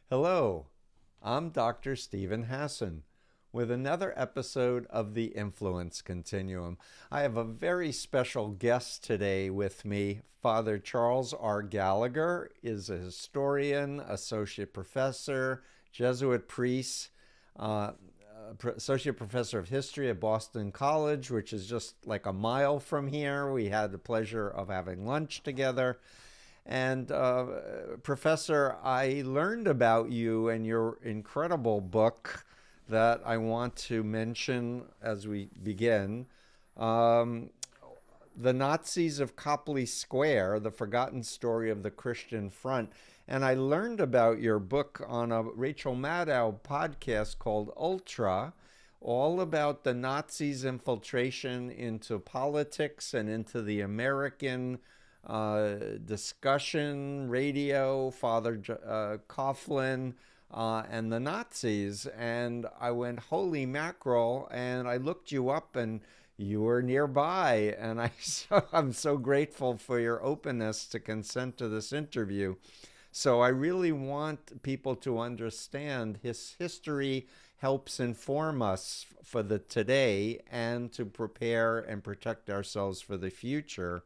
Hello, I'm Dr. Stephen Hassan with another episode of the Influence Continuum. I have a very special guest today with me. Father Charles R. Gallagher is a historian, associate professor, Jesuit priest, associate professor of history at Boston College, which is just like a mile from here. We had the pleasure of having lunch together. And Professor, I learned about you and your incredible book that I want to mention as we begin. The Nazis of Copley Square, The Forgotten Story of the Christian Front. And I learned about your book on a Rachel Maddow podcast called Ultra, all about the Nazis' infiltration into politics and into the American discussion, radio, Father Coughlin, and the Nazis. And I went, holy mackerel, and I looked you up and you were nearby. And I'm so grateful for your openness to consent to this interview. So I really want people to understand his history helps inform us for the today and to prepare and protect ourselves for the future.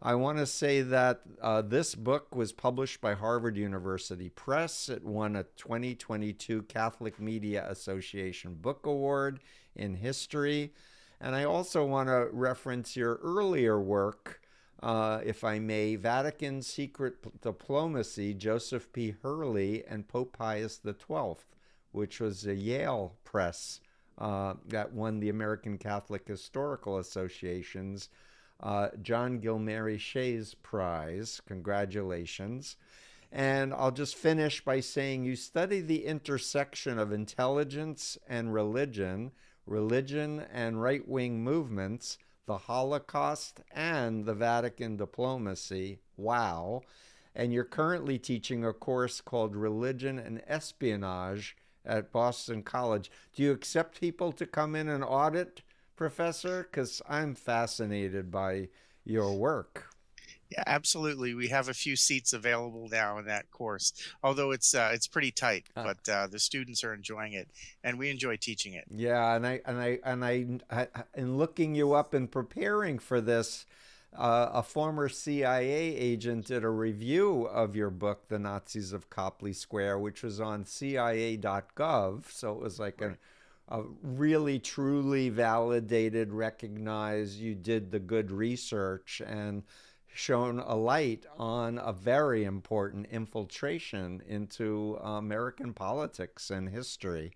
I want to say that this book was published by Harvard University Press. It won a 2022 Catholic Media Association Book Award in history. And I also want to reference your earlier work, if I may, Vatican Secret Diplomacy, Joseph P. Hurley and Pope Pius XII, which was a Yale Press that won the American Catholic Historical Association's John Gilmary Shays Prize. Congratulations. And I'll just finish by saying you study the intersection of intelligence and religion and right-wing movements, the Holocaust, and the Vatican diplomacy. Wow. And you're currently teaching a course called Religion and Espionage at Boston College. Do you accept people to come in and audit, Professor? Because I'm fascinated by your work. Yeah, absolutely. We have a few seats available now in that course, although it's pretty tight, but the students are enjoying it, and we enjoy teaching it. Yeah, and I in looking you up and preparing for this, a former CIA agent did a review of your book, The Nazis of Copley Square, which was on CIA.gov. So it was like a really, truly validated, recognized, you did the good research and shone a light on a very important infiltration into American politics and history.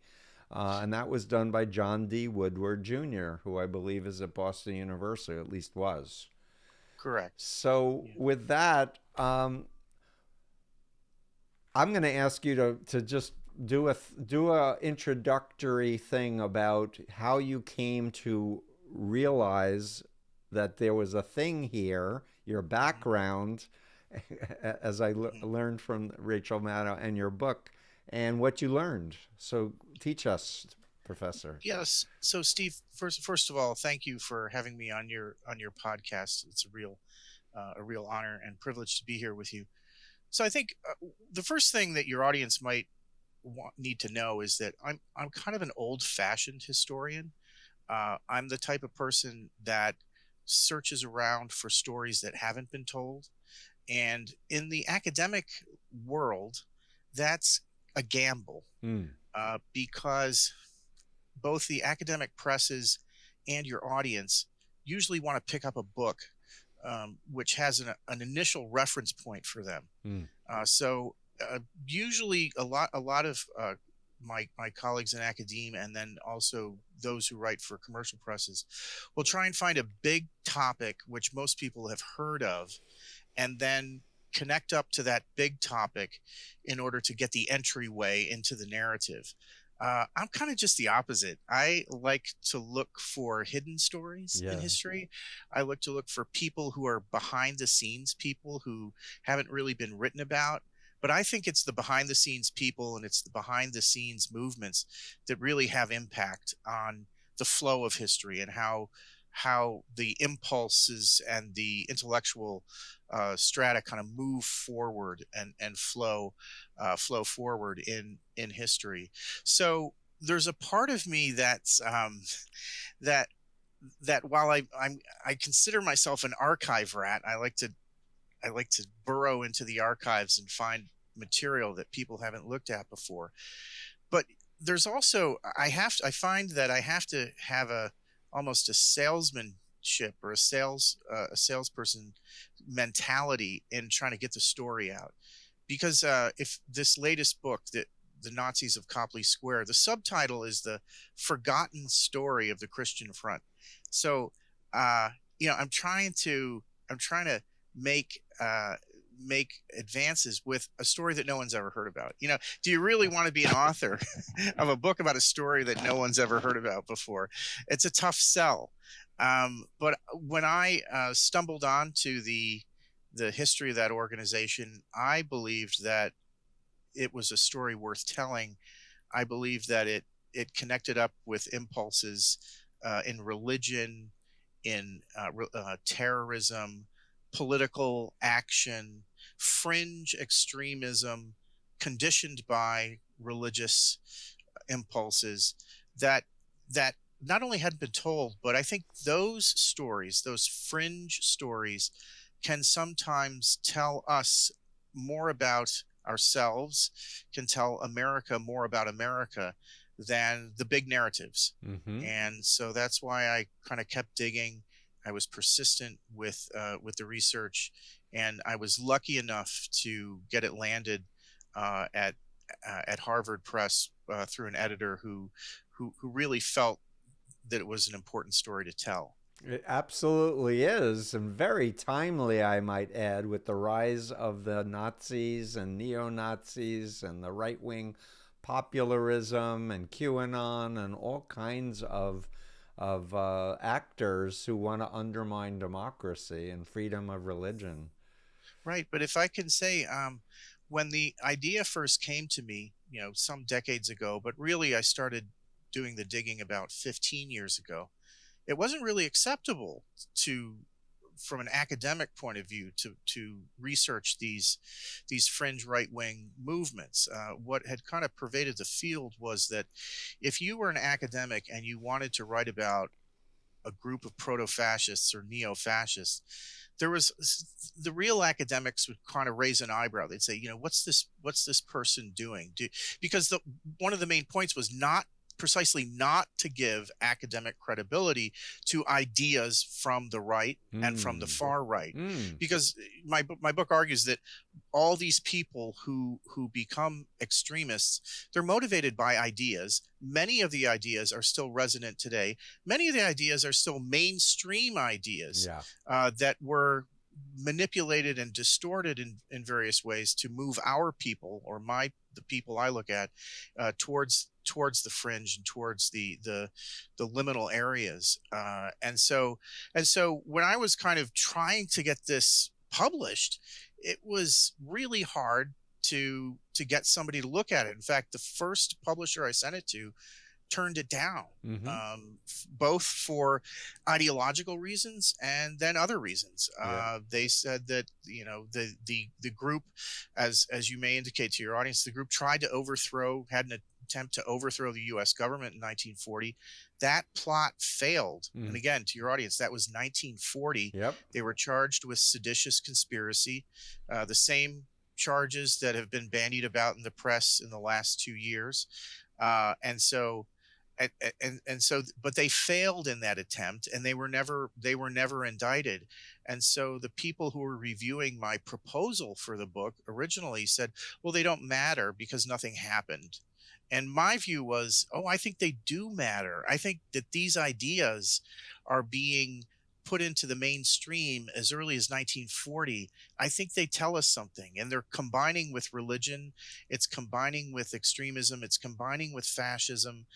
And that was done by John D. Woodward Jr., who I believe is at Boston University, at least was. Correct. So with that, I'm going to ask you to just do a introductory thing about how you came to realize that there was a thing here, your background, as I learned from Rachel Maddow and your book, and what you learned. So teach us, Professor. Yes. So Steve, first of all, thank you for having me on your podcast. It's a real honor and privilege to be here with you. So I think the first thing that your audience might need to know is that I'm kind of an old-fashioned historian. I'm the type of person that searches around for stories that haven't been told, and in the academic world, that's a gamble because both the academic presses and your audience usually want to pick up a book which has an initial reference point for them. So usually a lot of my colleagues in academia, and then also those who write for commercial presses, will try and find a big topic which most people have heard of, and then connect up to that big topic in order to get the entryway into the narrative. I'm kind of just the opposite. I like to look for hidden stories in history. I like to look for people who are behind the scenes, people who haven't really been written about, But I think it's the behind the scenes people and it's the behind the scenes movements that really have impact on the flow of history and how the impulses and the intellectual strata kind of move forward and flow forward in history. So there's a part of me that's that while I consider myself an archive rat, I like to burrow into the archives and find material that people haven't looked at before. But there's also I find that I have to have almost a salesmanship or a salesperson mentality in trying to get the story out. Because if this latest book, that the Nazis of Copley Square, the subtitle is The Forgotten Story of the Christian Front. So I'm trying to make advances with a story that no one's ever heard about. Do you really want to be an author of a book about a story that no one's ever heard about before? It's a tough sell. But when I stumbled onto the history of that organization, I believed that it was a story worth telling. I believed that it connected up with impulses in religion, in terrorism, political action, fringe extremism, conditioned by religious impulses that not only hadn't been told, but I think those stories, those fringe stories, can sometimes tell us more about ourselves, can tell America more about America than the big narratives. Mm-hmm. And so that's why I kind of kept digging. I was persistent with the research, and I was lucky enough to get it landed at Harvard Press through an editor who really felt that it was an important story to tell. It absolutely is, and very timely, I might add, with the rise of the Nazis and neo-Nazis and the right-wing popularism and QAnon and all kinds of actors who want to undermine democracy and freedom of religion. Right, but if I can say, when the idea first came to me, some decades ago, but really I started doing the digging about 15 years ago, it wasn't really acceptable from an academic point of view, to research these fringe right-wing movements. What had kind of pervaded the field was that if you were an academic and you wanted to write about a group of proto-fascists or neo-fascists, there was the real academics would kind of raise an eyebrow. They'd say, what's this person doing? Because one of the main points was precisely not to give academic credibility to ideas from the right and from the far right. Because my book argues that all these people who become extremists, they're motivated by ideas. Many of the ideas are still resonant today. Many of the ideas are still mainstream ideas that were manipulated and distorted in various ways to move our people, or the people I look at, towards the fringe and towards the liminal areas. And so when I was kind of trying to get this published, it was really hard to get somebody to look at it. In fact, the first publisher I sent it to turned it down, both for ideological reasons and then other reasons. They said that the group, as you may indicate to your audience, the group had an attempt to overthrow the U.S. government in 1940. That plot failed. And again, to your audience, that was 1940. They were charged with seditious conspiracy, the same charges that have been bandied about in the press in the last 2 years. But they failed in that attempt, and they were never indicted. And so the people who were reviewing my proposal for the book originally said, well, they don't matter because nothing happened. And my view was, I think they do matter. I think that these ideas are being put into the mainstream as early as 1940. I think they tell us something, and they're combining with religion. It's combining with extremism. It's combining with fascism.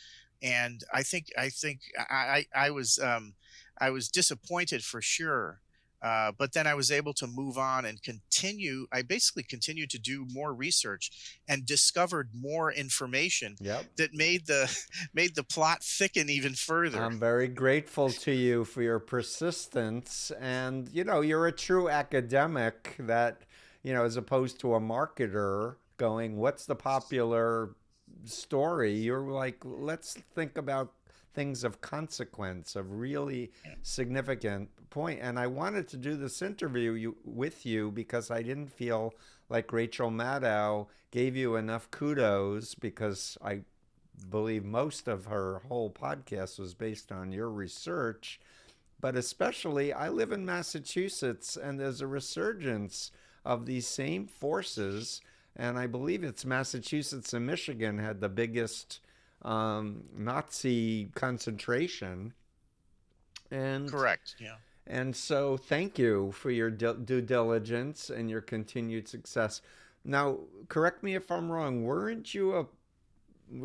And I think I was disappointed for sure But then I was able to move on and continue. I basically continued to do more research and discovered more information Yep. that made the plot thicken even further. I'm very grateful to you for your persistence. And, you're a true academic that, as opposed to a marketer going, what's the popular story? You're like, let's think about things of consequence, of really significant point. And I wanted to do this interview with you because I didn't feel like Rachel Maddow gave you enough kudos, because I believe most of her whole podcast was based on your research. But especially, I live in Massachusetts, and there's a resurgence of these same forces. And I believe it's Massachusetts and Michigan had the biggest Nazi concentration. And Correct. Yeah. And so thank you for your due diligence and your continued success. Now, correct me if I'm wrong. Were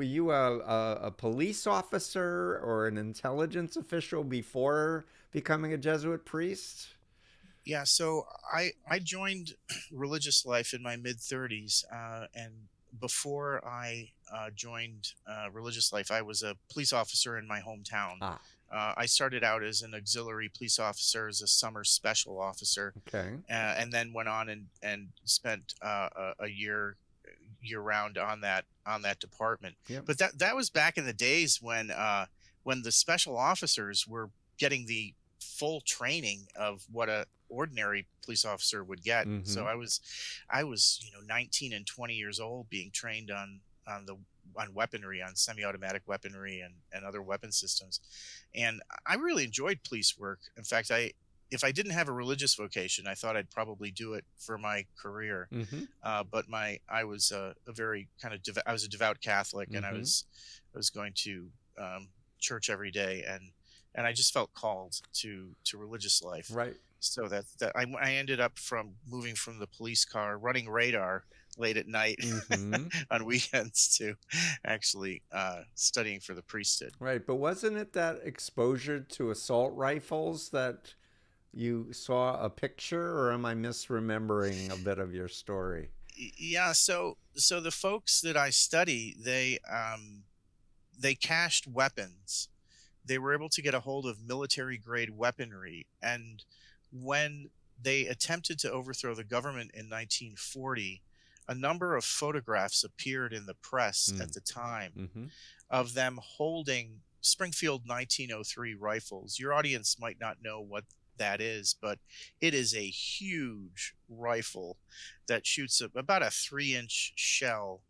you a police officer or an intelligence official before becoming a Jesuit priest? Yeah, so I joined religious life in my mid-30s, and before I joined religious life, I was a police officer in my hometown. Ah, I started out as an auxiliary police officer, as a summer special officer, okay. and then went on and spent a year round on that department. Yep. But that was back in the days when the special officers were getting the full training of what a ordinary police officer would get. Mm-hmm. So I was 19 and 20 years old, being trained on weaponry, on semi-automatic weaponry and other weapon systems. And I really enjoyed police work. In fact, if I didn't have a religious vocation, I thought I'd probably do it for my career. Mm-hmm. But I was a very kind of I was a devout Catholic, and I was going to church every day, and I just felt called to religious life. Right. So that I ended up moving from the police car, running radar late at night on weekends, to actually studying for the priesthood. Right. But wasn't it that exposure to assault rifles that you saw a picture, or am I misremembering a bit of your story? Yeah. So the folks that I study, they cached weapons. They were able to get a hold of military grade weaponry, and when they attempted to overthrow the government in 1940, a number of photographs appeared in the press at the time of them holding Springfield 1903 rifles. Your audience might not know what that is, but it is a huge rifle that shoots about a 3-inch shell.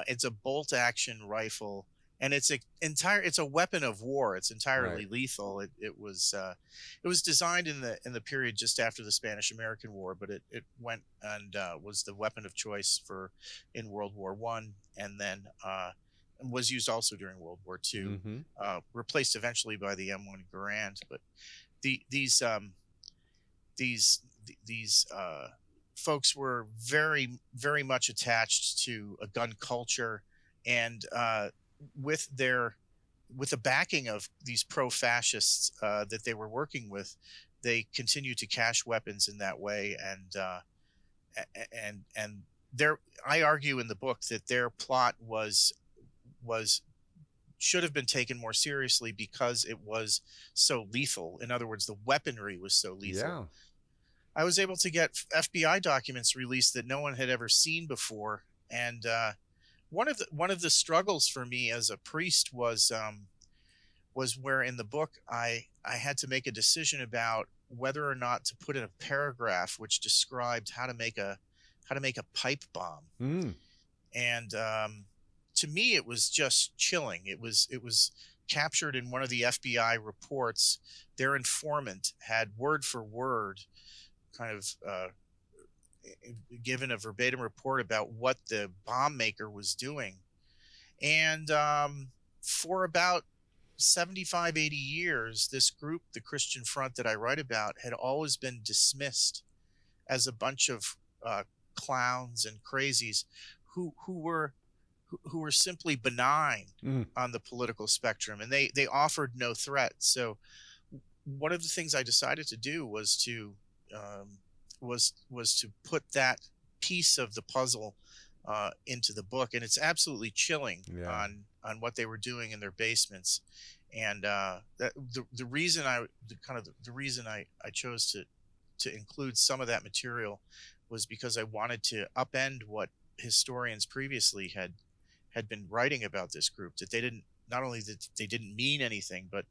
It's a bolt action rifle, and it's a weapon of war. It's entirely lethal. It was designed in the period just after the Spanish-American War, but it went and was the weapon of choice in World War I, and then was used also during World War II, replaced eventually by the M1 Garand. But these folks were very, very much attached to a gun culture, and with the backing of these pro-fascists that they were working with, they continued to cache weapons in that way. And I argue in the book that their plot should have been taken more seriously because it was so lethal. In other words, the weaponry was so lethal. Yeah. I was able to get FBI documents released that no one had ever seen before, and one of the struggles for me as a priest was where in the book I had to make a decision about whether or not to put in a paragraph which described how to make a pipe bomb. And to me, it was just chilling. It was captured in one of the FBI reports. Their informant had word for word kind of given a verbatim report about what the bomb maker was doing. And for about 75, 80 years, this group, the Christian Front that I write about, had always been dismissed as a bunch of clowns and crazies who were simply benign on the political spectrum, and they offered no threat. So one of the things I decided to do was to was to put that piece of the puzzle into the book, and it's absolutely chilling on what they were doing in their basements. And the reason I chose to include some of that material was because I wanted to upend what historians previously had been writing about this group, that they didn't, not only that they didn't mean anything, but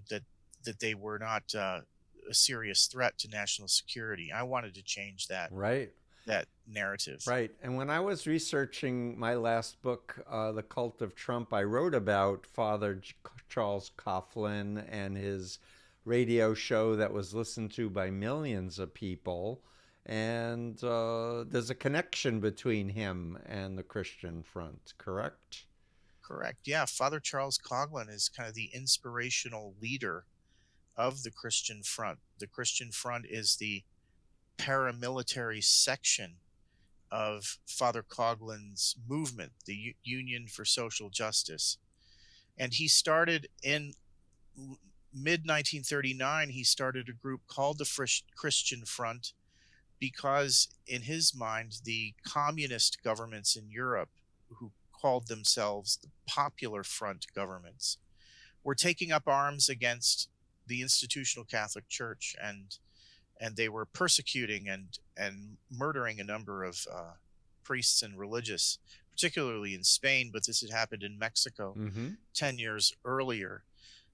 that they were not a serious threat to national security. I wanted to change that narrative. Right. And when I was researching my last book, The Cult of Trump, I wrote about Father Charles Coughlin and his radio show that was listened to by millions of people. And there's a connection between him and the Christian Front, correct? Correct. Yeah. Father Charles Coughlin is kind of the inspirational leader of the Christian Front. The Christian Front is the paramilitary section of Father Coughlin's movement, the Union for Social Justice. And he started in mid-1939, he started a group called the Christian Front because, in his mind, the communist governments in Europe, who called themselves the Popular Front governments, were taking up arms against the institutional Catholic Church, and they were persecuting and murdering a number of priests and religious, particularly in Spain, but this had happened in Mexico 10 years earlier.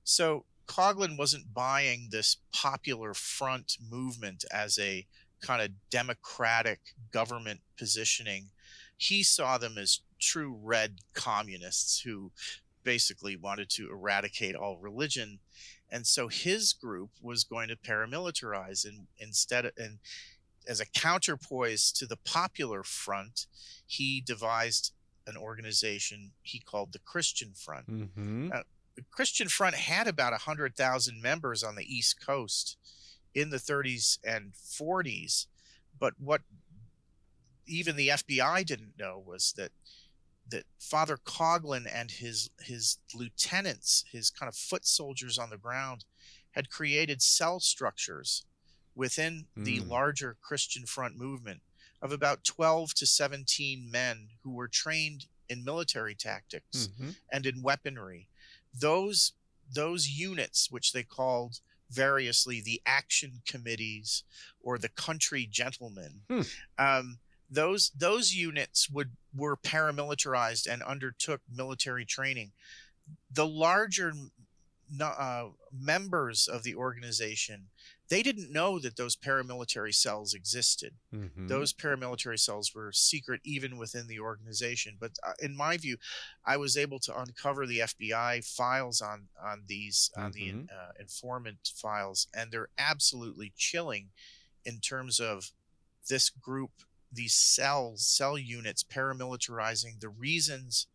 So Coughlin wasn't buying this Popular Front movement as a kind of democratic government positioning. He saw them as true red communists who basically wanted to eradicate all religion. And so his group was going to paramilitarize, and and as a counterpoise to the Popular Front, he devised an organization he called the Christian Front. The Christian Front had about 100,000 members on the East Coast in the 30s and 40s. But what even the FBI didn't know was that Father Coughlin and his lieutenants, his kind of foot soldiers on the ground, had created cell structures within the larger Christian Front movement of about 12 to 17 men who were trained in military tactics and in weaponry. Those units, which they called variously the action committees or the country gentlemen, those units were paramilitarized and undertook military training. The larger members of the organization, they didn't know that those paramilitary cells existed. Those paramilitary cells were secret even within the organization. But in my view, I was able to uncover the FBI files on these, on the informant files, and they're absolutely chilling in terms of this group, these cell units paramilitarizing, the reasons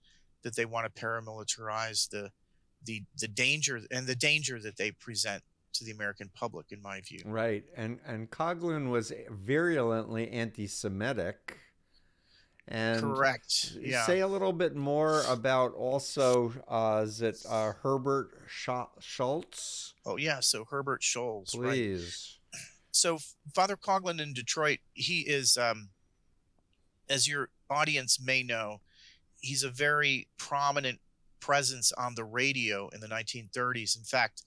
that they want to paramilitarize, the danger that they present to the American public, in my view. Right. And Coughlin was virulently anti-Semitic. And correct. Yeah. Say a little bit more about also, is it Herbert Schultz? Oh, yeah. So Herbert Schultz. Please. Right. So Father Coughlin in Detroit, he is, as your audience may know, he's a very prominent presence on the radio in the 1930s. In fact,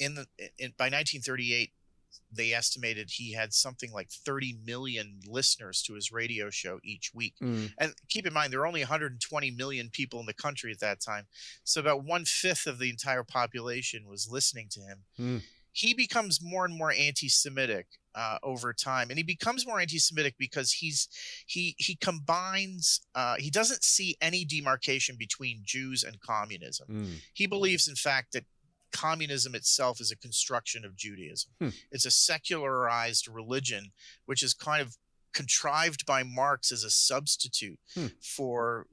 by 1938, they estimated he had something like 30 million listeners to his radio show each week. And keep in mind, there were only 120 million people in the country at that time. So about 1/5 of the entire population was listening to him. He becomes more and more anti-Semitic over time. And he becomes more anti-Semitic because he combines, he doesn't see any demarcation between Jews and communism. He believes, in fact, that communism itself is a construction of Judaism. It's a secularized religion, which is kind of contrived by Marx as a substitute for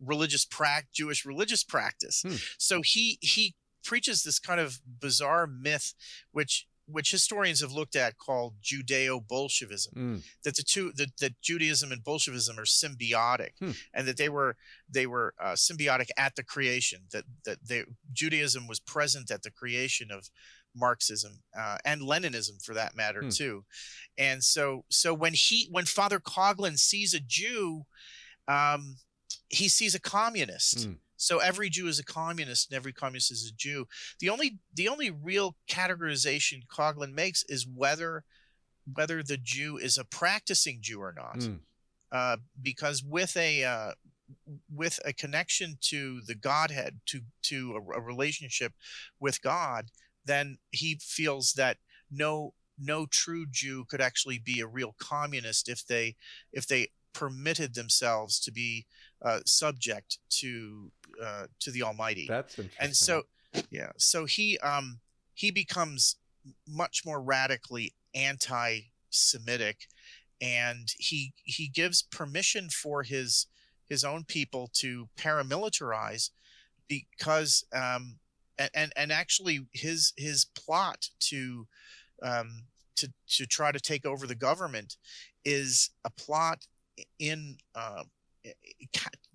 Jewish religious practice. So he preaches this kind of bizarre myth, which historians have looked at, called Judeo-Bolshevism, that Judaism and Bolshevism are symbiotic, and that they were symbiotic at the creation, that Judaism was present at the creation Marxism and Leninism, for that matter, Hmm. too. And so when Father Coughlin sees a Jew, he sees a communist. Hmm. So every Jew is a communist, and every communist is a Jew. The only real categorization Coughlin makes is whether the Jew is a practicing Jew or not. Hmm. Because with a connection to the Godhead, to a relationship with God, then he feels that no true Jew could actually be a real communist if they permitted themselves to be subject to the Almighty. That's interesting. And so he becomes much more radically anti-Semitic, and he gives permission for his own people to paramilitarize, because and actually his plot to try to take over the government is a plot in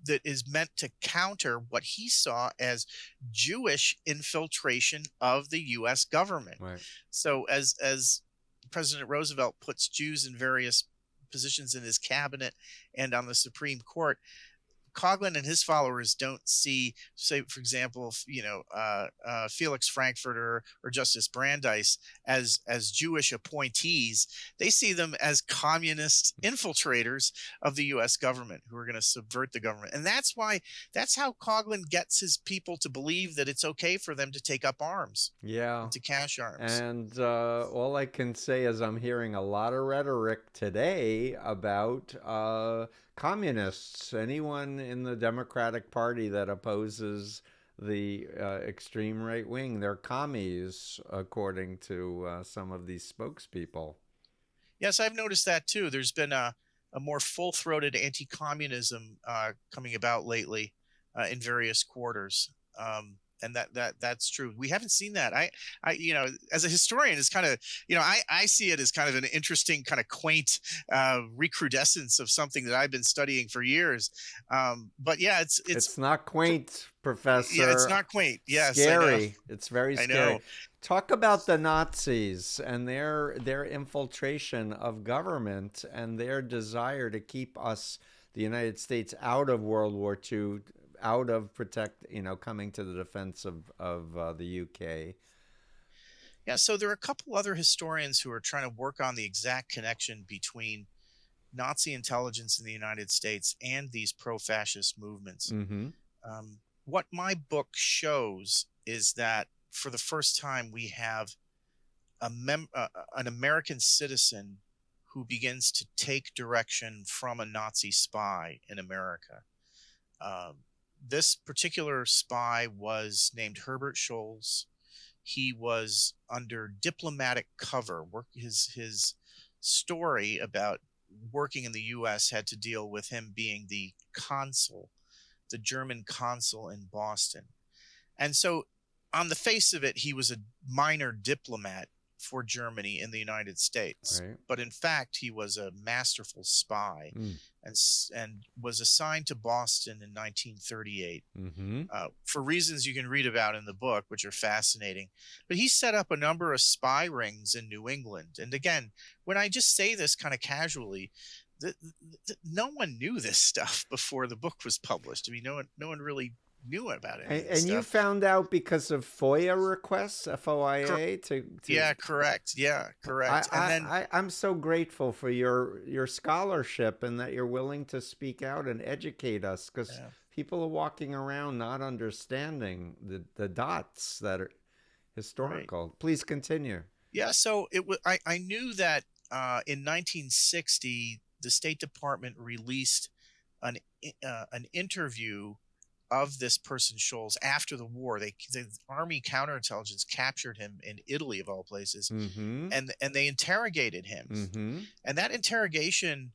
that is meant to counter what he saw as Jewish infiltration of the U.S. government. Right. So as President Roosevelt puts Jews in various positions in his cabinet and on the Supreme Court, Coughlin and his followers don't see, say, for example, Felix Frankfurter or Justice Brandeis as Jewish appointees. They see them as communist infiltrators of the U.S. government who are going to subvert the government. And that's how Coughlin gets his people to believe that it's okay for them to take up arms. Yeah. And to cash arms. And all I can say is I'm hearing a lot of rhetoric today about communists. Anyone in the Democratic Party that opposes the extreme right wing, they're commies, according to some of these spokespeople. Yes, I've noticed that too. There's been a more full-throated anti-communism coming about lately in various quarters. And that's true. We haven't seen that. I as a historian, it's kind of, I see it as kind of an interesting, kind of quaint recrudescence of something that I've been studying for years. But yeah, it's not quaint, Professor. Yeah, it's not quaint. Yes, scary. It's very scary. I know. Talk about the Nazis and their infiltration of government and their desire to keep us, the United States, out of World War II, out of coming to the defense of the UK. Yeah, so there are a couple other historians who are trying to work on the exact connection between Nazi intelligence in the United States and these pro-fascist movements. Mm-hmm. What my book shows is that for the first time we have an American citizen who begins to take direction from a Nazi spy in America. This particular spy was named Herbert Schultz. He was under diplomatic cover. His story about working in the U.S. had to deal with him being the German consul in Boston. And so on the face of it, he was a minor diplomat for Germany in the United States. Right. But in fact, he was a masterful spy and was assigned to Boston in 1938 for reasons you can read about in the book, which are fascinating. But he set up a number of spy rings in New England. And again, when I just say this kind of casually, no one knew this stuff before the book was published. I mean, no one really knew about it. And you found out because of FOIA requests, FOIA? Yeah, correct. Yeah, correct. I'm so grateful for your scholarship and that you're willing to speak out and educate us, because people are walking around not understanding the dots that are historical. Right. Please continue. Yeah, so I knew that in 1960, the State Department released an interview of this person Schultz after the war. The Army counterintelligence captured him in Italy, of all places, and they interrogated him. And that interrogation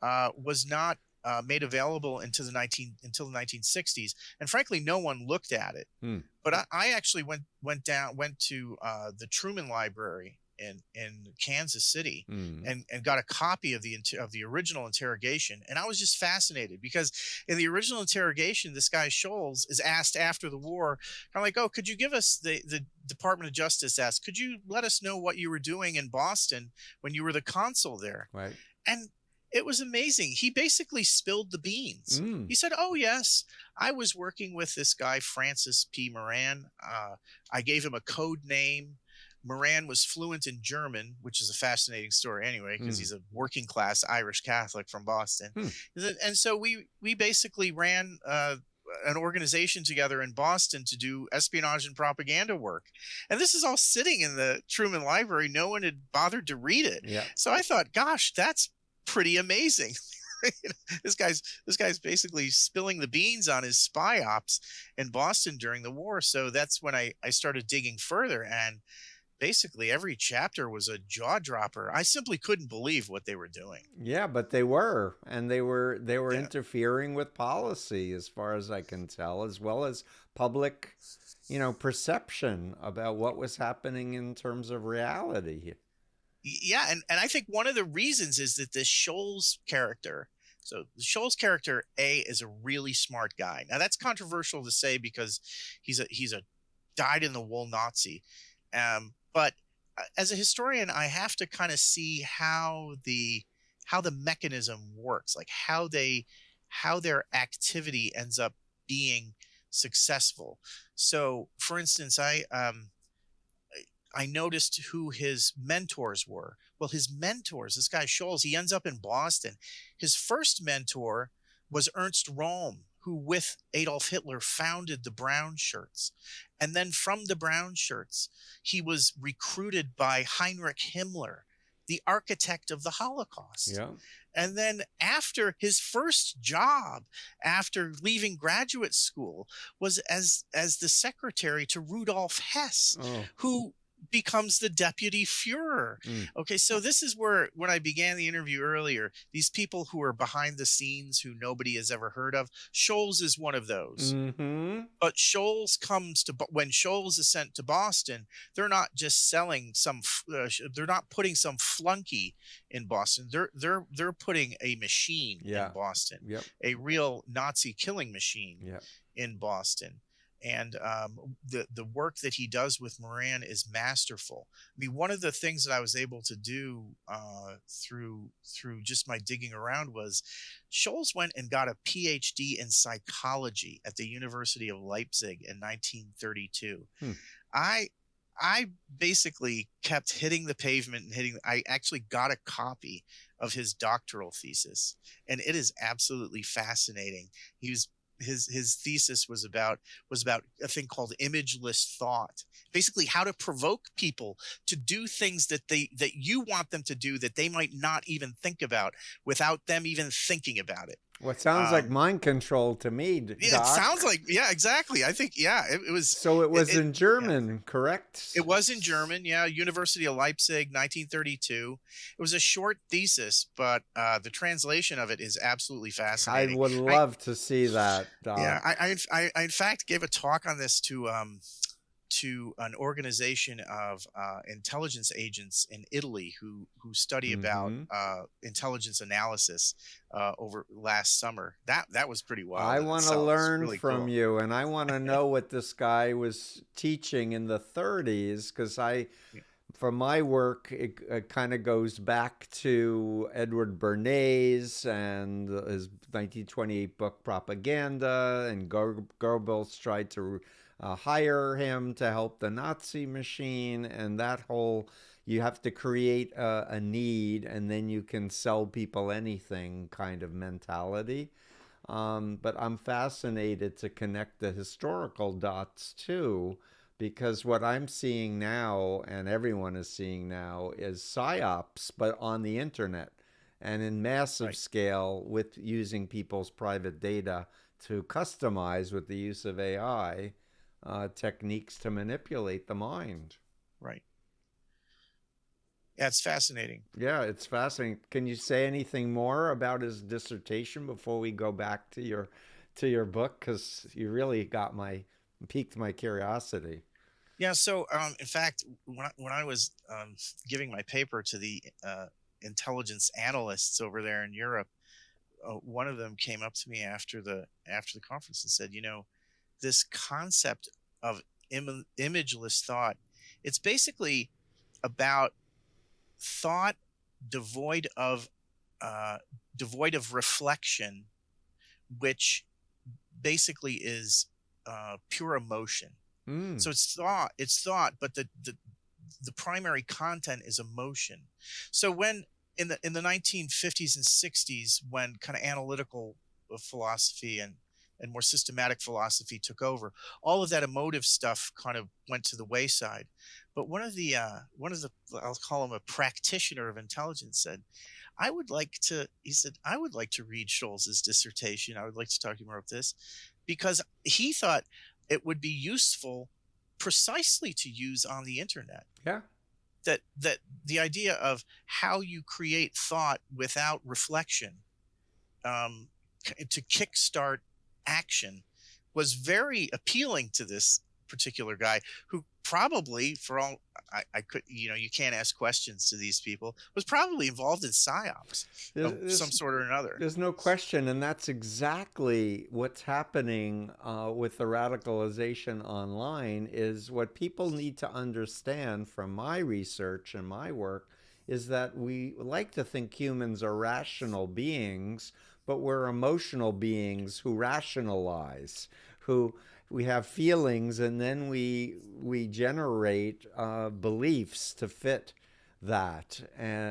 was not made available until the 1960s, and frankly, no one looked at it. But I actually went to the Truman Library in Kansas City, Mm. and got a copy of the original interrogation. And I was just fascinated because in the original interrogation, this guy Scholtz is asked after the war, kind of like, oh, could you give us the Department of Justice asked, could you let us know what you were doing in Boston when you were the consul there? Right. And it was amazing. He basically spilled the beans. Mm. He said, oh, yes, I was working with this guy, Francis P. Moran. I gave him a code name. Moran was fluent in German, which is a fascinating story anyway, because he's a working class Irish Catholic from Boston. And so we basically ran an organization together in Boston to do espionage and propaganda work. And this is all sitting in the Truman Library. No one had bothered to read it. Yeah. So I thought, gosh, that's pretty amazing. This guy's basically spilling the beans on his Psyops in Boston during the war. So that's when I started digging further, and basically every chapter was a jaw dropper. I simply couldn't believe what they were doing. Yeah, but they were, and they were interfering with policy, as far as I can tell, as well as public, perception about what was happening in terms of reality. Yeah, and I think one of the reasons is that this Scholtz character. So the Scholtz character, is a really smart guy. Now that's controversial to say because he's a dyed-in-the-wool Nazi. But as a historian, I have to kind of see how the mechanism works, like how their activity ends up being successful. So, for instance, I noticed who his mentors were. Well, his mentors, this guy Scholtz, he ends up in Boston. His first mentor was Ernst Röhm, who with Adolf Hitler founded the Brown Shirts. And then from the Brown Shirts, he was recruited by Heinrich Himmler, the architect of the Holocaust. Yeah. And then after his first job, after leaving graduate school, was as the secretary to Rudolf Hess, who becomes the deputy Führer. Okay, so this is where, when I began the interview earlier, these people who are behind the scenes who nobody has ever heard of, Scholtz is one of those. But Scholtz when Scholtz is sent to Boston, they're not just selling they're not putting some flunky in Boston. They're putting a machine in Boston, a real Nazi killing machine in Boston. And the work that he does with Moran is masterful. I mean, one of the things that I was able to do through just my digging around was Scholtz went and got a PhD in psychology at the University of Leipzig in 1932. I basically kept hitting the pavement and I actually got a copy of his doctoral thesis, and it is absolutely fascinating. His thesis was about a thing called imageless thought. Basically, how to provoke people to do things that you want them to do that they might not even think about without them even thinking about it. Well, it sounds like mind control to me, Doc. It sounds like, exactly. I think, it was. So it was in German, correct? It was in German, University of Leipzig, 1932. It was a short thesis, but the translation of it is absolutely fascinating. I would love to see that, Doc. Yeah, I in fact gave a talk on this to an organization of intelligence agents in Italy who study about intelligence analysis over last summer. That was pretty wild. I want to learn from you, and I want to know what this guy was teaching in the 30s, because for my work, it kind of goes back to Edward Bernays and his 1928 book Propaganda, and Goebbels tried to hire him to help the Nazi machine, and that whole, you have to create a need and then you can sell people anything kind of mentality. But I'm fascinated to connect the historical dots too, because what I'm seeing now, and everyone is seeing now, is psyops, but on the internet and in massive scale, with using people's private data to customize, with the use of AI, techniques to manipulate the mind. Right. Yeah, it's fascinating. Yeah, it's fascinating. Can you say anything more about his dissertation before we go back to your book? Because you really piqued my curiosity. Yeah. So, in fact, when I was giving my paper to the intelligence analysts over there in Europe, one of them came up to me after the conference and said, this concept of imageless thought, it's basically about thought devoid of reflection, which basically is pure emotion. So it's thought, but the primary content is emotion. So when in the 1950s and 60s, when kind of analytical philosophy and more systematic philosophy took over, all of that emotive stuff kind of went to the wayside. But one of the I'll call him a practitioner of intelligence said, he said, I would like to read Scholz's dissertation. I would like to talk to you more about this, because he thought it would be useful precisely to use on the internet. Yeah. That the idea of how you create thought without reflection, to kickstart action, was very appealing to this particular guy, who probably, for all I could, you can't ask questions to these people, was probably involved in Psyops of some sort or another. There's no question, and that's exactly what's happening with the radicalization online. Is what people need to understand from my research and my work is that we like to think humans are rational beings, but we're emotional beings who rationalize, who we have feelings, and then we generate beliefs to fit that,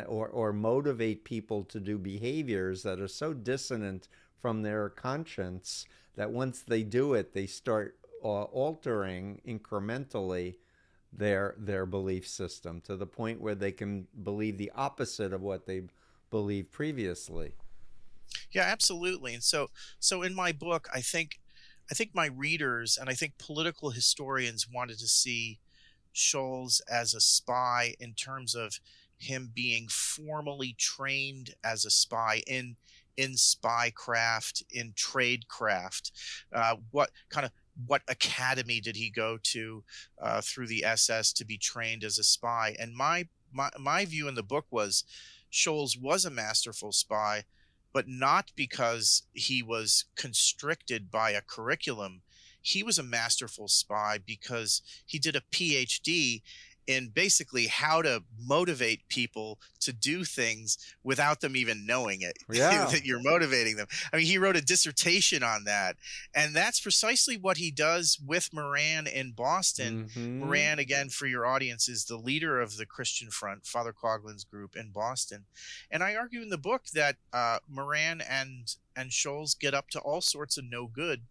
or motivate people to do behaviors that are so dissonant from their conscience that once they do it, they start altering incrementally their belief system to the point where they can believe the opposite of what they believed previously. Yeah, absolutely. And so in my book, I think my readers, and I think political historians, wanted to see Scholz as a spy in terms of him being formally trained as a spy in spycraft, in tradecraft. What academy did he go to through the SS to be trained as a spy? And my view in the book was Scholz was a masterful spy, but not because he was constricted by a curriculum. He was a masterful spy because he did a PhD in basically how to motivate people to do things without them even knowing it. Yeah. That you're motivating them. I mean, he wrote a dissertation on that. And that's precisely what he does with Moran in Boston. Mm-hmm. Moran, again, for your audience, is the leader of the Christian Front, Father Coughlin's group in Boston. And I argue in the book that Moran and Scholz get up to all sorts of no good,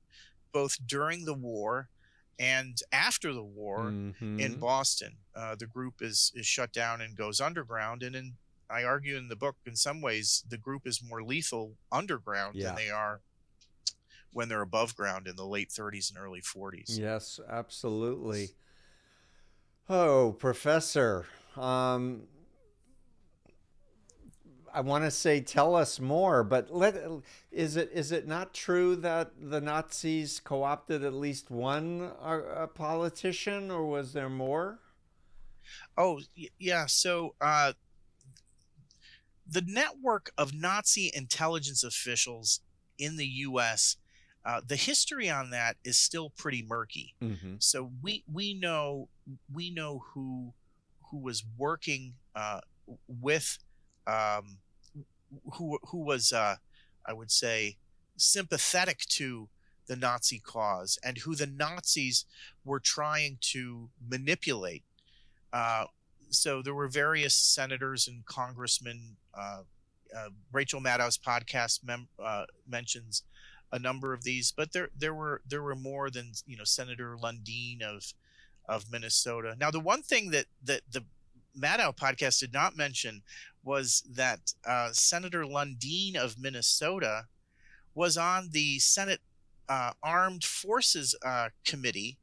both during the war and after the war. Mm-hmm. In Boston. The group is shut down and goes underground. And I argue in the book, in some ways, the group is more lethal underground than they are when they're above ground in the late 30s and early 40s. Yes, absolutely. Oh, Professor, I want to say tell us more, but is it not true that the Nazis co-opted at least one politician, or was there more? Oh, yeah. So the network of Nazi intelligence officials in the U.S., the history on that is still pretty murky. Mm-hmm. So we know who was working with. Who was, I would say, sympathetic to the Nazi cause, and who the Nazis were trying to manipulate. So there were various senators and congressmen. Rachel Maddow's podcast mentions a number of these, but there were more than Senator Lundeen of Minnesota. Now, the one thing that the Maddow podcast did not mention was that Senator Lundeen of Minnesota was on the Senate Armed Forces Committee,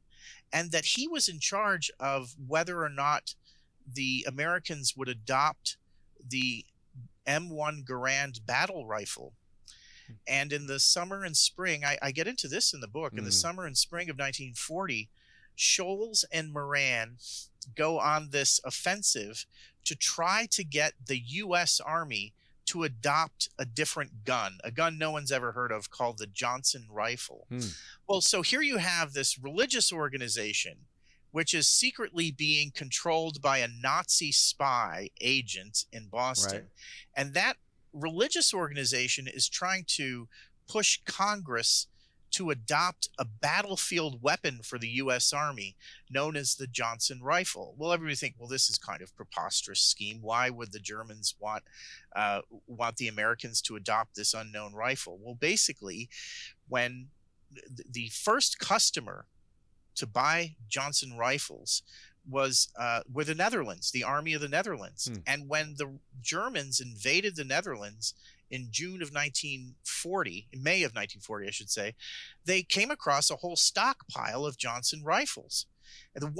and that he was in charge of whether or not the Americans would adopt the M1 Garand battle rifle. And in the summer and spring, I get into this in the book, in the summer and spring of 1940, Scholtz and Moran go on this offensive to try to get the U.S. Army to adopt a different gun, a gun no one's ever heard of, called the Johnson rifle. Well, so here you have this religious organization which is secretly being controlled by a Nazi spy agent in Boston. Right. And that religious organization is trying to push Congress to adopt a battlefield weapon for the U.S. Army known as the Johnson rifle. Well, everybody think, well, this is kind of preposterous scheme. Why would the Germans want the Americans to adopt this unknown rifle? Well, basically, when the first customer to buy Johnson rifles were the Netherlands, the army of the Netherlands. And when the Germans invaded the Netherlands in May of 1940, I should say, they came across a whole stockpile of Johnson rifles. And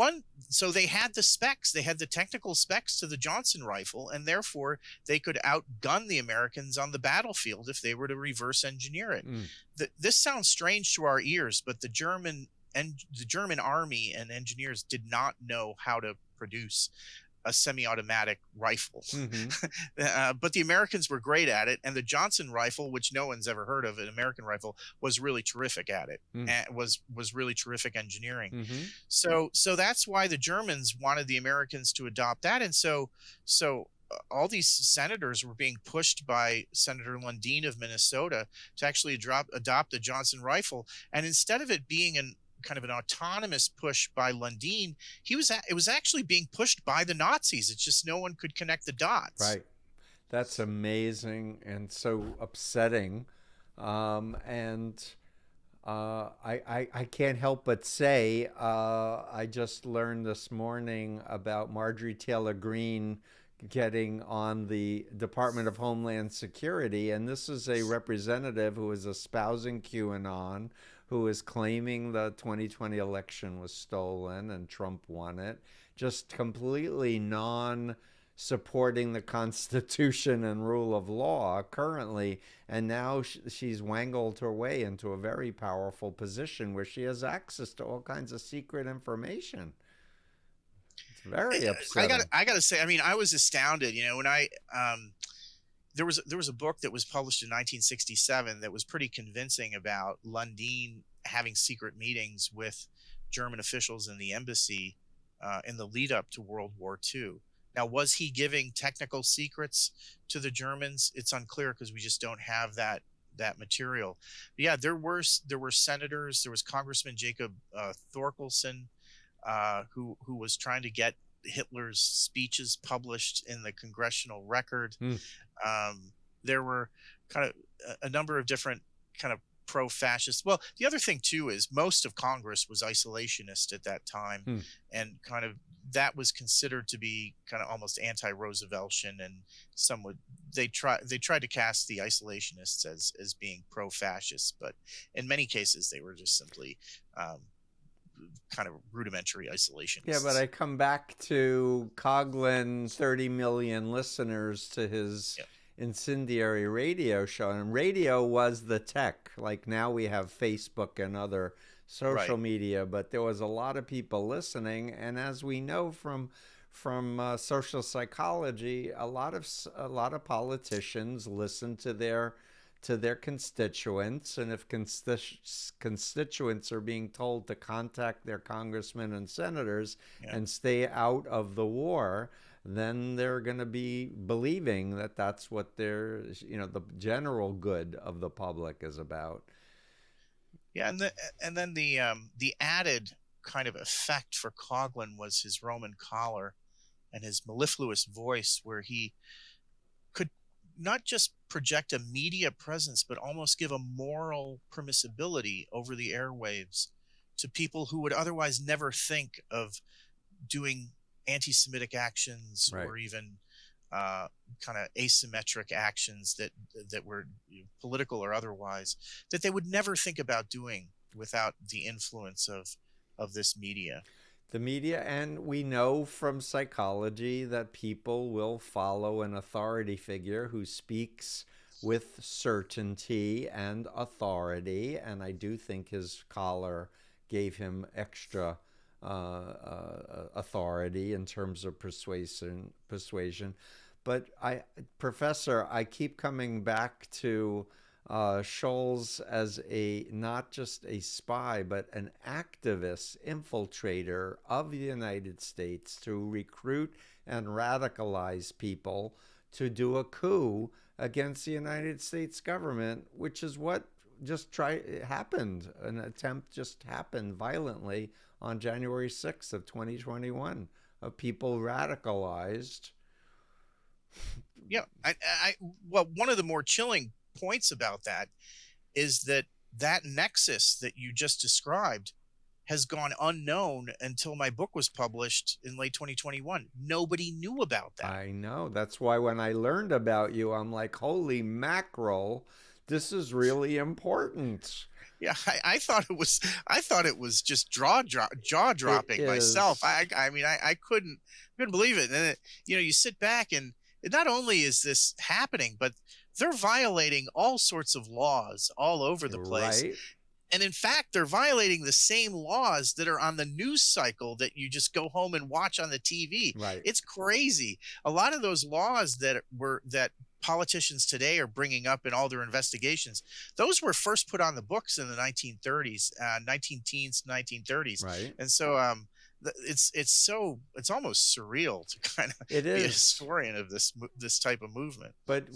so they had the specs, they had the technical specs to the Johnson rifle, and therefore they could outgun the Americans on the battlefield if they were to reverse engineer it. This sounds strange to our ears, but the German army and engineers did not know how to produce a semi-automatic rifle. But the Americans were great at it, and the Johnson rifle, which no one's ever heard of, an American rifle, was really terrific at it, and was really terrific engineering. So that's why the Germans wanted the Americans to adopt that, and so all these senators were being pushed by Senator Lundeen of Minnesota to actually adopt the Johnson rifle, and instead of it being kind of an autonomous push by Lundeen, it was actually being pushed by the Nazis. It's just no one could connect the dots. Right. That's amazing and so upsetting. I can't help but say, I just learned this morning about Marjorie Taylor Greene getting on the Department of Homeland Security, and this is a representative who is espousing QAnon, who is claiming the 2020 election was stolen and Trump won it, just completely non-supporting the Constitution and rule of law currently. And now she's wangled her way into a very powerful position where she has access to all kinds of secret information. It's very upsetting. I gotta say, I mean, I was astounded, when there was a book that was published in 1967 that was pretty convincing about Lundeen having secret meetings with German officials in the embassy in the lead up to World War II. Now, was he giving technical secrets to the Germans? It's unclear because we just don't have that material. But yeah, there were senators. There was Congressman Jacob Thorkelson, who was trying to get Hitler's speeches published in the Congressional Record. There were kind of a number of different kind of pro-fascist. Well, the other thing too is most of Congress was isolationist at that time, and kind of that was considered to be kind of almost anti-Rooseveltian, and they tried to cast the isolationists as being pro-fascist, but in many cases they were just simply kind of rudimentary isolationists. Yeah, but I come back to Coughlin, 30 million listeners to his incendiary radio show, and radio was the tech. Like now we have Facebook and other social media, but there was a lot of people listening, and as we know from social psychology, a lot of politicians listen to their constituents, and if constituents are being told to contact their congressmen and senators and stay out of the war, then they're going to be believing that that's what the general good of the public is about. Yeah, and then the added kind of effect for Coughlin was his Roman collar and his mellifluous voice, where he could not just project a media presence, but almost give a moral permissibility over the airwaves to people who would otherwise never think of doing anti-Semitic actions or even kind of asymmetric actions that were political or otherwise, that they would never think about doing without the influence of this media. The media, and we know from psychology that people will follow an authority figure who speaks with certainty and authority, and I do think his collar gave him extra authority in terms of persuasion. But Professor, I keep coming back to Scholz as a not just a spy, but an activist, infiltrator of the United States to recruit and radicalize people to do a coup against the United States government, which is what happened. An attempt just happened violently on January 6th of 2021 of people radicalized. Yeah, well, one of the more chilling points about that is that nexus that you just described has gone unknown until my book was published in late 2021. Nobody knew about that. I know. That's why when I learned about you, I'm like, holy mackerel, this is really important. Yeah, I thought it was just jaw dropping myself. I mean, I couldn't believe it. And you sit back and not only is this happening, but they're violating all sorts of laws all over the place. Right. And in fact, they're violating the same laws that are on the news cycle that you just go home and watch on the TV. Right. It's crazy. A lot of those laws that politicians today are bringing up in all their investigations, those were first put on the books in the 1930s, 19-teens, 1930s. Right. And so it's almost surreal to kind of be a historian of this type of movement. But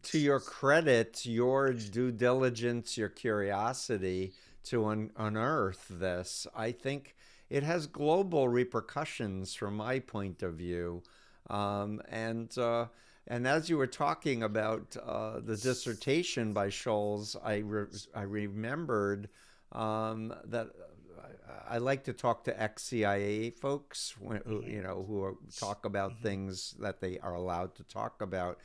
to your credit, your due diligence, your curiosity to unearth this, I think it has global repercussions from my point of view. And as you were talking about the dissertation by Scholz, I remembered that I like to talk to ex-CIA folks who talk about things that they are allowed to talk about.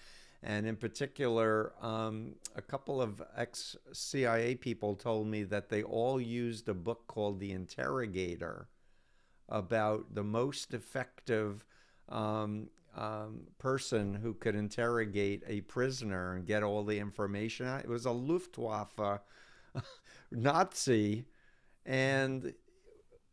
And in particular, a couple of ex-CIA people told me that they all used a book called The Interrogator about the most effective person who could interrogate a prisoner and get all the information out. It was a Luftwaffe Nazi, and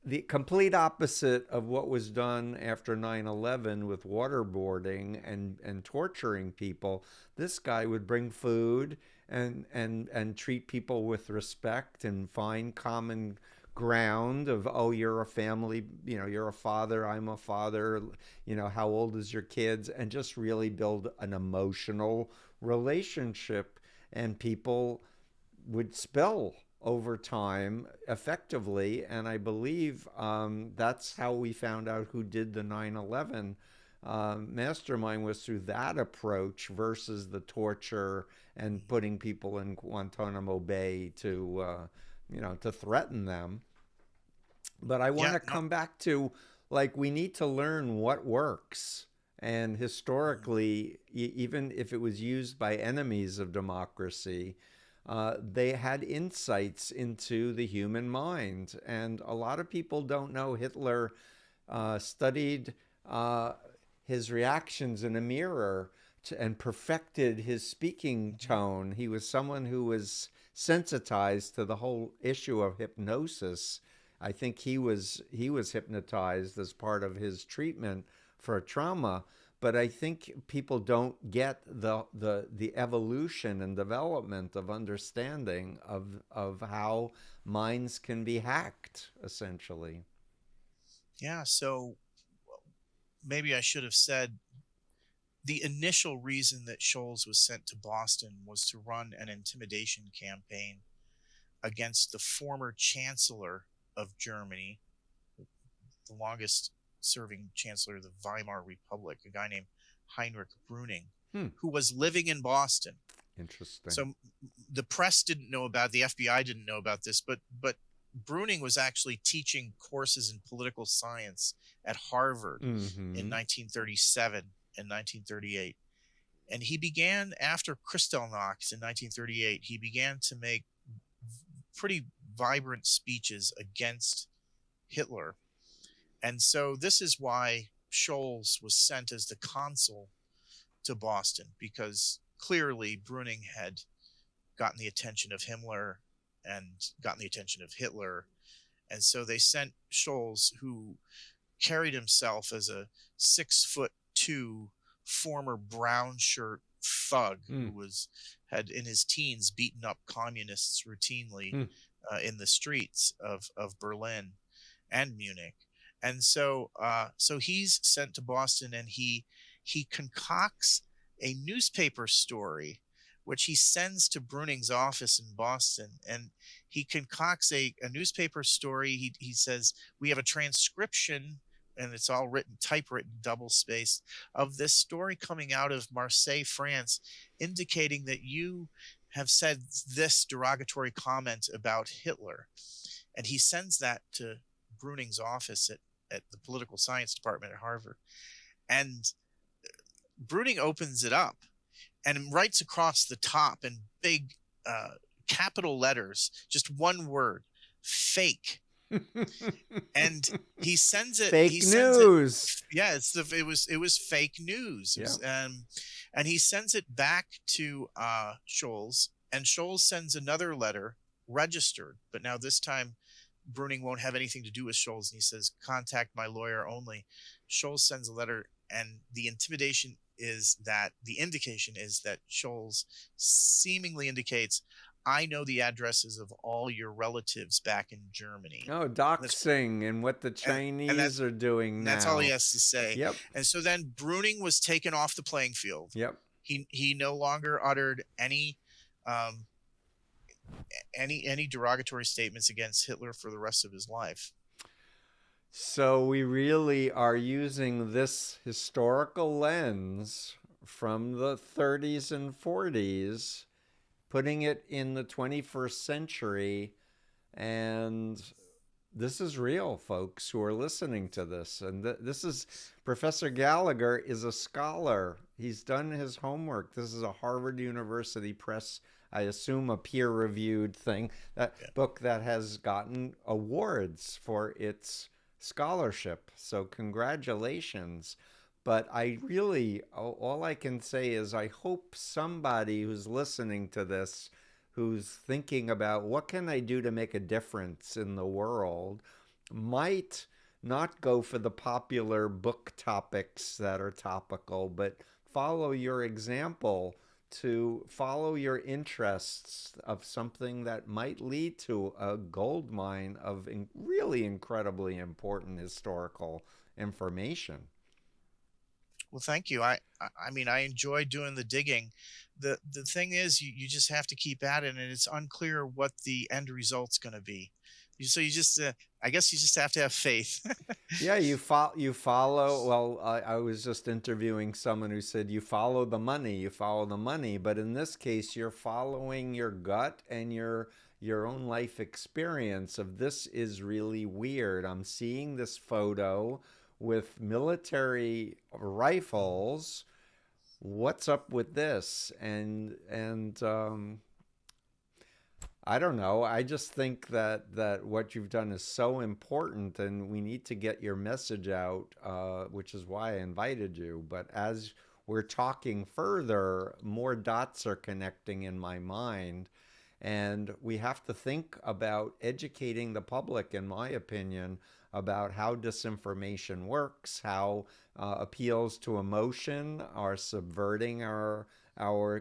the complete opposite of what was done after 9/11 with waterboarding and torturing people. This guy would bring food and treat people with respect and find common ground of, oh, you're a family, you're a father, I'm a father, how old is your kids, and just really build an emotional relationship. And people would spill over time effectively, and I believe that's how we found out who did the 9/11 mastermind, was through that approach versus the torture and putting people in Guantanamo Bay to threaten them. But I want to come back to, we need to learn what works. And historically, even if it was used by enemies of democracy, they had insights into the human mind. And a lot of people don't know Hitler studied his reactions in a mirror and perfected his speaking tone. He was someone who was sensitized to the whole issue of hypnosis. I think he was hypnotized as part of his treatment for trauma. But I think people don't get the evolution and development of understanding of how minds can be hacked, essentially. Yeah, so maybe I should have said the initial reason that Scholz was sent to Boston was to run an intimidation campaign against the former chancellor of Germany, the longest serving chancellor of the Weimar Republic, a guy named Heinrich Brüning, who was living in Boston. Interesting. So the press didn't know about it, the FBI didn't know about this, but Brüning was actually teaching courses in political science at Harvard in 1937 and 1938. And he began, after Kristallnacht in 1938, he began to make pretty vibrant speeches against Hitler. And so this is why Scholz was sent as the consul to Boston, because clearly Brüning had gotten the attention of Himmler and gotten the attention of Hitler. And so they sent Scholtz, who carried himself as a 6'2" former brown shirt thug who had in his teens beaten up communists routinely in the streets of Berlin and Munich. And so he's sent to Boston, and he concocts a newspaper story which he sends to Bruning's office in Boston. And he concocts a newspaper story. He says, we have a transcription, and it's all written, typewritten, double-spaced, of this story coming out of Marseille, France, indicating that you have said this derogatory comment about Hitler. And he sends that to Bruning's office at the political science department at Harvard. And Bruning opens it up and writes across the top in big capital letters, just one word, fake. And he sends it. Fake news. It was fake news. Yeah. And he sends it back to Scholtz, and Scholtz sends another letter registered, but now this time Bruning won't have anything to do with Scholtz, and he says, contact my lawyer only. Scholtz sends a letter, and the indication is that Scholtz seemingly indicates, I know the addresses of all your relatives back in Germany. Oh, doxing and what the Chinese are doing now. That's all he has to say. Yep. And so then Bruning was taken off the playing field. Yep. He no longer uttered any derogatory statements against Hitler for the rest of his life. So we really are using this historical lens from the 30s and 40s, putting it in the 21st century, and this is real, folks who are listening to this. And this is, Professor Gallagher is a scholar. He's done his homework. This is a Harvard University Press, I assume a peer-reviewed thing, book that has gotten awards for its scholarship. So congratulations. But I really, all I can say is I hope somebody who's listening to this, who's thinking about what can I do to make a difference in the world, might not go for the popular book topics that are topical, but follow your example, to follow your interests of something that might lead to a gold mine of really incredibly important historical information. Well, thank you. I mean, I enjoy doing the digging. The thing is, you just have to keep at it, and it's unclear what the end result's going to be. So you just, I guess you just have to have faith. Yeah, you follow. Well, I was just interviewing someone who said you follow the money. But in this case, you're following your gut and your own life experience of this is really weird. I'm seeing this photo with military rifles. What's up with this? And I don't know. I just think that what you've done is so important, and we need to get your message out, which is why I invited you. But as we're talking further, more dots are connecting in my mind, and we have to think about educating the public, in my opinion, about how disinformation works, how appeals to emotion are subverting our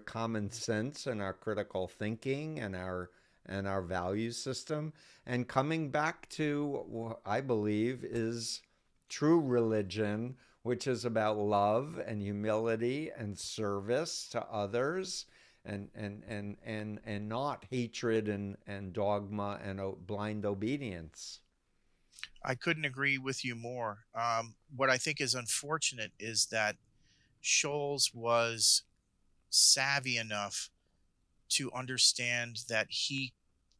common sense and our critical thinking and our value system, and coming back to what I believe is true religion, which is about love and humility and service to others, and not hatred and dogma and blind obedience. I couldn't agree with you more. What I think is unfortunate is that Scholtz was savvy enough to understand that he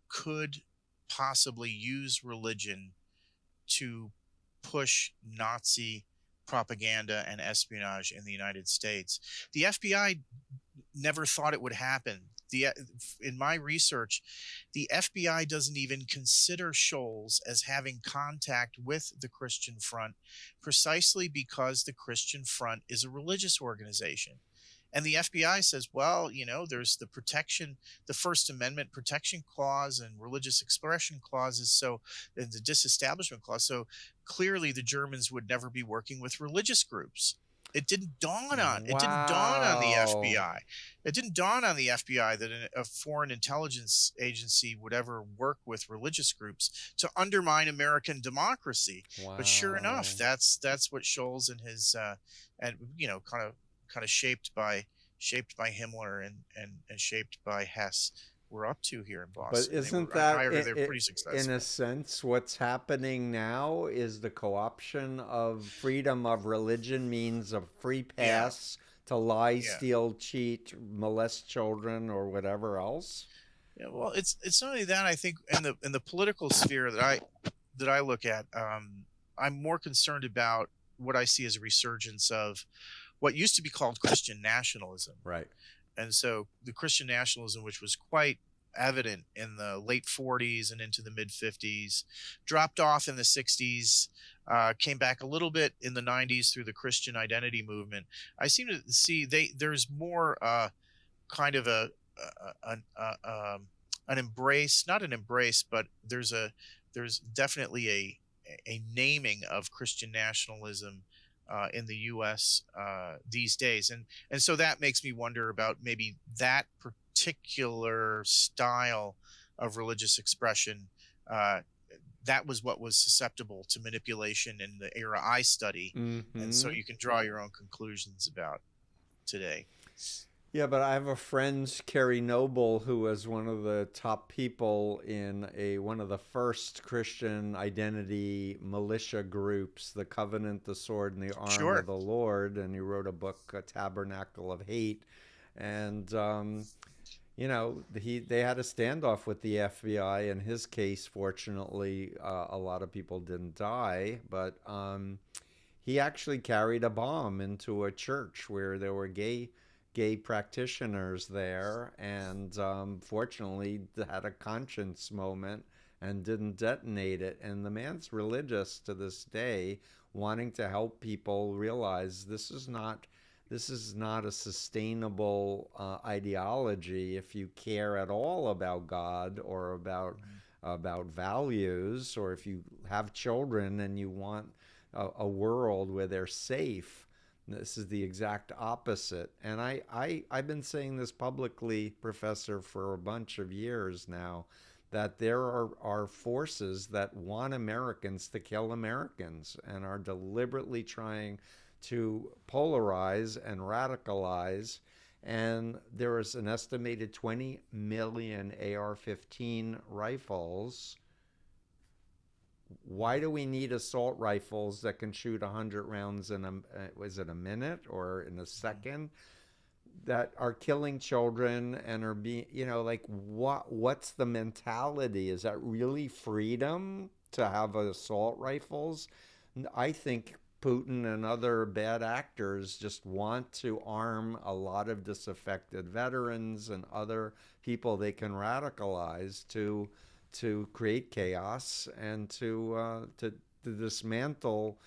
could possibly use religion to push Nazi propaganda and espionage in the United States. The FBI never thought it would happen. In my research, the FBI doesn't even consider Scholtz as having contact with the Christian Front, precisely because the Christian Front is a religious organization. And the FBI says, well, there's the protection, the First Amendment protection clause and religious expression clauses. So, and the disestablishment clause. So clearly the Germans would never be working with religious groups. It didn't dawn on the Wow. FBI. It didn't dawn on the FBI that a foreign intelligence agency would ever work with religious groups to undermine American democracy. But sure enough, Wow. that's what Scholz and his and kind of shaped by Himmler and shaped by Hess were up to here in But Boston. isn't I that heard they were pretty in a successful. sense what's happening now is the co-option of freedom of religion means a free Yeah, pass to lie, yeah. steal, cheat, molest children, or whatever else? Yeah, well, it's not only that. I think in the political sphere that I look at, I'm more concerned about what I see as a resurgence of what used to be called Christian nationalism. Right. And so the Christian nationalism, which was quite evident in the late 40s and into the mid 50s, dropped off in the 60s, came back a little bit in the 90s through the Christian identity movement. I seem to see there's more kind of an embrace, not an embrace, but there's definitely a naming of Christian nationalism in the U.S. These days, and so that makes me wonder about maybe that particular style of religious expression. That was what was susceptible to manipulation in the era I study, and so Mm-hmm. you can draw your own conclusions about today. Yeah, but I have a friend, Kerry Noble, who was one of the top people in one of the first Christian identity militia groups, the Covenant, the Sword, and the Arm of Sure. the Lord, and he wrote a book, A Tabernacle of Hate. And they had a standoff with the FBI. In his case, fortunately, a lot of people didn't die, but he actually carried a bomb into a church where there were gay practitioners there, and fortunately had a conscience moment and didn't detonate it. And the man's religious to this day, wanting to help people realize this is not a sustainable ideology if you care at all about God or about values, or if you have children and you want a world where they're safe. This is the exact opposite. And I've been saying this publicly, Professor, for a bunch of years now, that there are forces that want Americans to kill Americans and are deliberately trying to polarize and radicalize. And there is an estimated 20 million AR 15 rifles. Why do we need assault rifles that can shoot 100 rounds in was it a minute or in a second, that are killing children and are being, like, what's the mentality? Is that really freedom to have assault rifles? I think Putin and other bad actors just want to arm a lot of disaffected veterans and other people they can radicalize to create chaos and to dismantle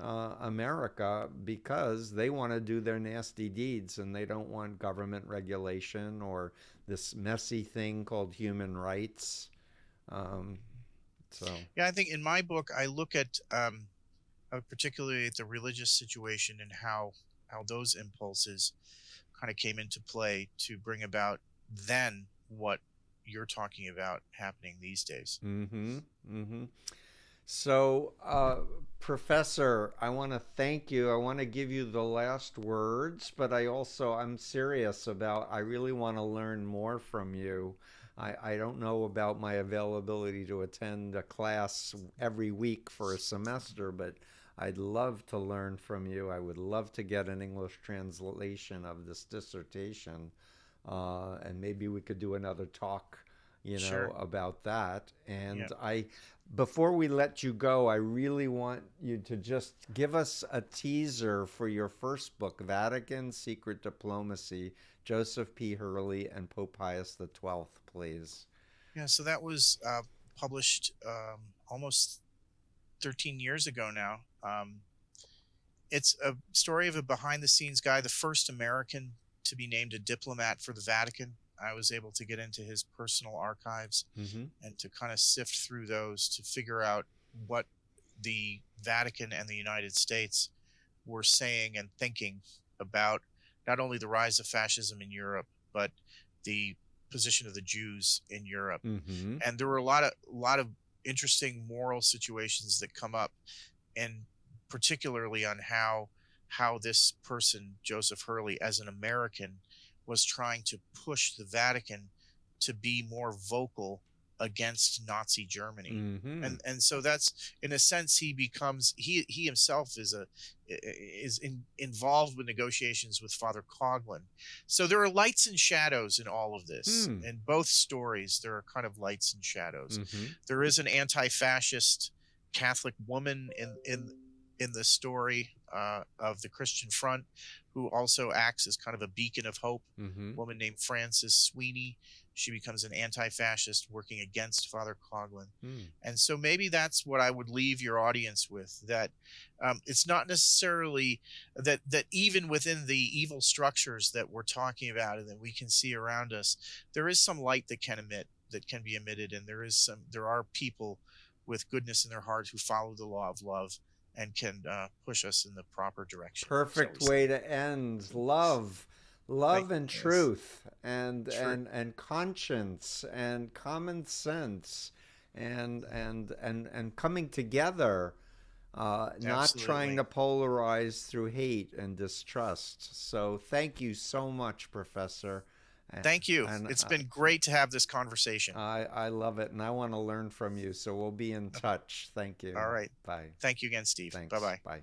America, because they want to do their nasty deeds and they don't want government regulation or this messy thing called human rights. Um, so, Yeah, I think in my book I look at particularly at the religious situation and how those impulses kind of came into play to bring about then what you're talking about happening these days. mm-hmm, mm-hmm. So, Professor, I want to thank you. I want to give you the last words, but I'm serious about, I really want to learn more from you. I don't know about my availability to attend a class every week for a semester, but I'd love to learn from you. I would love to get an English translation of this dissertation, and maybe we could do another talk, Sure. about that. And Yeah. before we let you go, I really want you to just give us a teaser for your first book, Vatican Secret Diplomacy, Joseph P. Hurley and Pope Pius XII, please. Yeah. So that was published almost 13 years ago now. It's a story of a behind the scenes guy, the first American to be named a diplomat for the Vatican, I was able to get into his personal archives and to kind of sift through those to figure out what the Vatican and the United States were saying and thinking about not only the rise of fascism in Europe, but the position of the Jews in Europe. And there were a lot of interesting moral situations that come up, and particularly on how this person, Joseph Hurley, as an American, was trying to push the Vatican to be more vocal against Nazi Germany. And so that's, in a sense, he himself is involved with negotiations with Father Coughlin. So there are lights and shadows in all of this. In both stories, there are kind of lights and shadows. There is an anti-fascist Catholic woman in the story of the Christian Front, who also acts as kind of a beacon of hope. A woman named Frances Sweeney. She becomes an anti-fascist working against Father Coughlin. And so maybe that's what I would leave your audience with, that it's not necessarily that even within the evil structures that we're talking about and that we can see around us, there is some light that can be emitted, and there are people with goodness in their heart who follow the law of love and can push us in the proper direction. Perfect way to end. Love and truth and conscience and common sense and coming together, not trying to polarize through hate and distrust. So thank you so much, Professor. Thank you. It's been great to have this conversation. I love it, and I want to learn from you, so we'll be in touch. Thank you. All right. Bye. Thank you again, Steve. Thanks. Bye-bye. Bye.